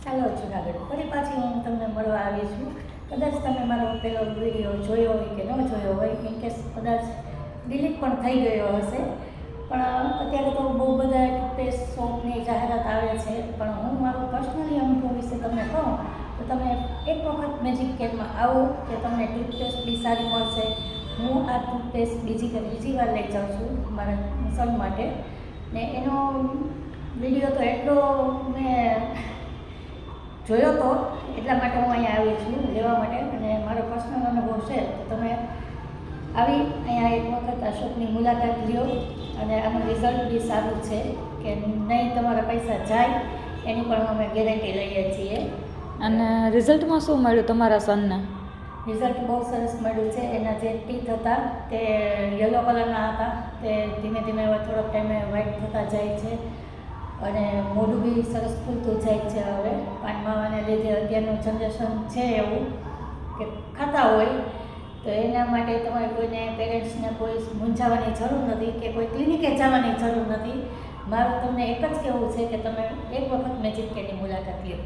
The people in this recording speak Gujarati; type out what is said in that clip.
ચાલો જુનાગઢ ફરી પાછી હું તમને મળવા આવી છું. કદાચ તમે મારો પહેલો વિડીયો જોયો હોય કે ન જોયો હોય, ઇનકેસ કદાચ ડિલીટ પણ થઈ ગયો હશે. પણ અત્યારે તો બહુ બધા ટૂથપેસ્ટ શોપની જાહેરાત આવે છે. પણ હું મારો પર્સનલી અનુભવ વિશે તમને કહું તો તમે એક વખત મેજિક કેરમાં આવો કે તમને ટૂથપેસ્ટ બી સારી મળશે. હું આ ટૂથપેસ્ટ બીજી વાર લઈ જાઉં છું મારા સન માટે, ને એનો વિડીયો તો એટલો મેં જોયો તો એટલા માટે હું અહીંયા આવી છું લેવા માટે. અને મારો પર્સનલ અનુભવ છે તો તમે આવી અહીંયા એક વખત આ શોપની મુલાકાત લ્યો. અને આનું રિઝલ્ટ બી સારું છે કે નહીં તમારા પૈસા જાય એની પણ અમે ગેરંટી લઈએ છીએ. અને રિઝલ્ટમાં શું મળ્યું તમારા સનને? રિઝલ્ટ બહુ સરસ મળ્યું છે. એના જે ટીથ હતા તે યલો કલરના હતા, તે ધીમે ધીમે હવે થોડોક ટાઈમે વ્હાઇટ થતા જાય છે. અને મોઢું બી સરસ ખુલતું જાય છે. હવે પાનમાં લીધે અત્યારનું જનરેશન છે એવું કે ખાતા હોય, તો એના માટે તમારે કોઈને પેરેન્ટ્સને કોઈ મૂંઝાવાની જરૂર નથી કે કોઈ ક્લિનિકે જવાની જરૂર નથી. મારું તમને એક જ કહેવું છે કે તમે એક વખત મેજિક કેરની મુલાકાત લો.